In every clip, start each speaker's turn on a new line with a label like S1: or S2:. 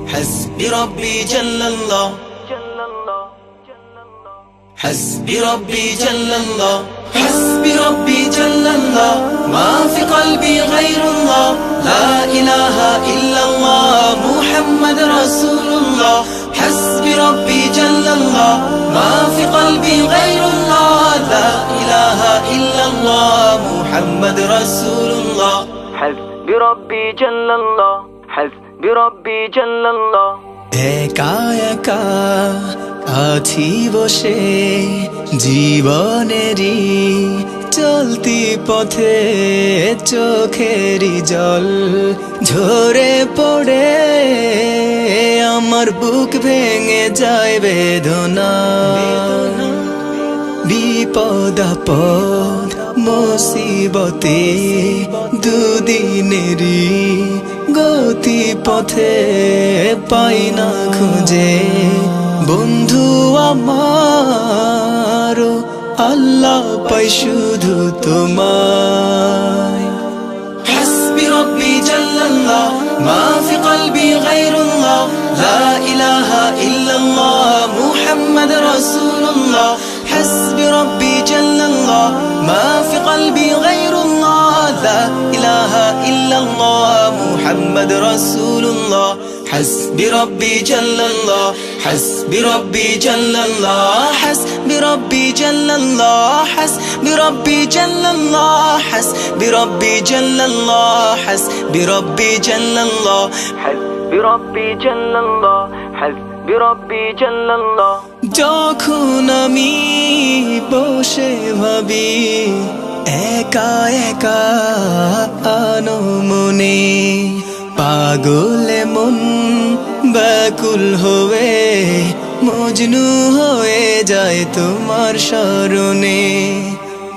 S1: حسبي ربي جل الله حسبي ربي جل الله حسبي ربي جل الله ما في قلبي غير الله لا إله إلا الله محمد رسول الله حسبي ربي جل الله ما في قلبي غير الله لا إله إلا الله محمد رسول الله
S2: حسبي ربي جل الله حسبي ربي جل الله
S1: একা একা আছি বসে জীবনেরই চলতি পথে চোখেরই জল ঝরে পড়ে আমার বুক ভেঙে যায় বেদনা বিপদ আপদ মুসিবতে দুদিনেরই গতি পথে পাই না খুঁজে বন্ধু আমার আল্লাহ পাই শুধু তোমায় حسبي ربي جل الله ما في قلبي غير الله لا إله إلا الله محمد رسول الله حسبي ربي جل الله ما في قلبي غير الله لا إله إلا الله محمد رسول الله حسبي ربي جل الله حسبي ربي جل الله حسبي ربي جل الله حسبي ربي جل الله حسبي ربي جل الله حسبي ربي جل الله
S2: حسبي ربي جل الله حسبي ربي جل الله
S1: যখন আমি বসে ভাবি একা একা আনমনে পাগলে মন ব্যাকুল হয়ে মজনু হয়ে যায় তোমার স্মরণে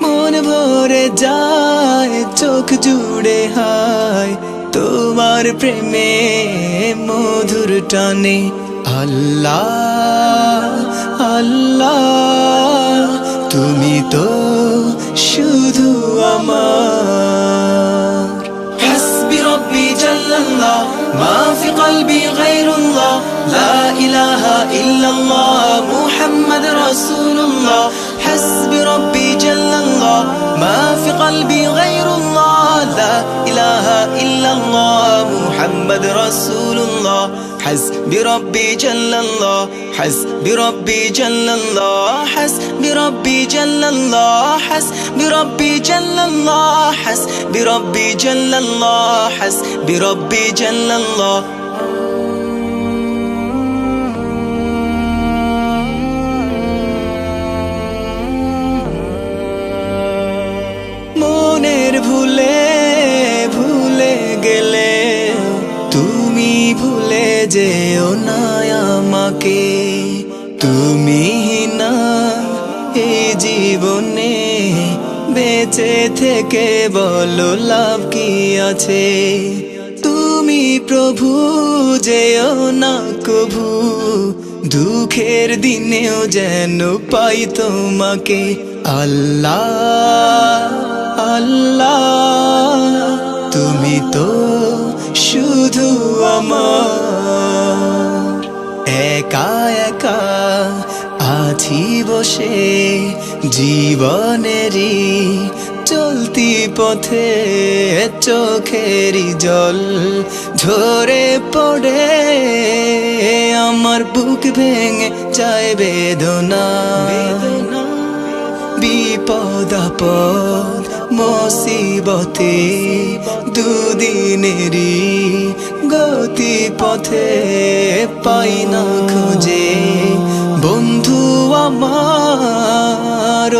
S1: মন ভরে যায় চোখ জুড়ে হায় তোমার প্রেমে মধুর টানে আল্লাহ আল্লাহ তুমি তো শুধু আমার حسبي ربي جل الله ما في قلبي غير الله لا إله إلا الله محمد رسول الله حسبي ربي جل الله ما في قلبي غير الله لا إله إلا الله محمد رسول الله حسبي ربي جل الله حسبي ربي جل الله حسبي ربي جل الله حسبي ربي جل الله حسبي ربي جل الله حسبي ربي جل الله মনের ভুলে ভুলে গেলে তুমি ভুলে যেও না আমাকে তুমি না এই জীবনে বেঁচে থেকে বলো লাভ কি আছে তুমি প্রভু যেও না কভু দুঃখের দিনেও যেন পাই তোমাকে আল্লাহ আল্লাহ তুমি তো শুধু আমার একা একা আছি বসে জীবনেরই চলতি পথে চোখেরই জল ঝরে পড়ে আমার বুক ভেঙে যায় বেদনা বিপদ আপদ মুসিবতে দুদিনেরই গতি পথে পাই না খুঁজে বন্ধু আমার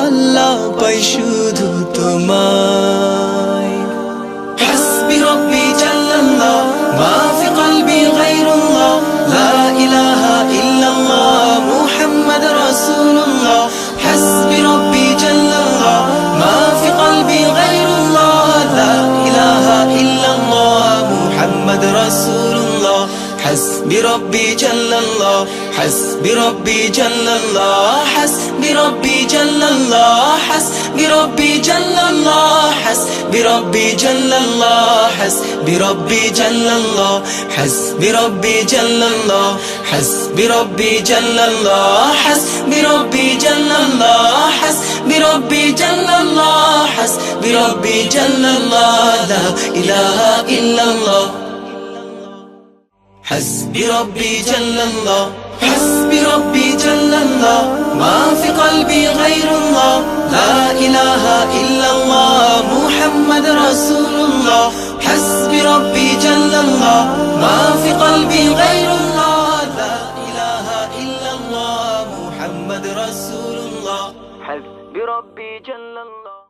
S1: আল্লাহ পাই শুধু তোমায় حسبي ربي جل الله ما في قلبي غير الله لا إله إلا الله محمد رسول الله حسبي ربي جل الله ما في قلبي غير الله لا إله إلا الله محمد رسول الله حسبي ربي جل الله حسبي ربي جل الله حسبي ربي جل الله حسبي بربي جل الله حسبي ربي جل الله حسبي ربي جل الله حسبي ربي جل الله حسبي ربي جل الله حسبي ربي جل الله حسبي ربي جل الله حسبي ربي جل الله لا إله إلا الله حسبي ربي جل الله حسبي ربي جل الله ما في قلبي غير الله لا إله إلا الله محمد رسول الله حسبي ربي جل الله ما في قلبي غير الله لا إله إلا الله محمد رسول الله
S2: حسبي ربي جل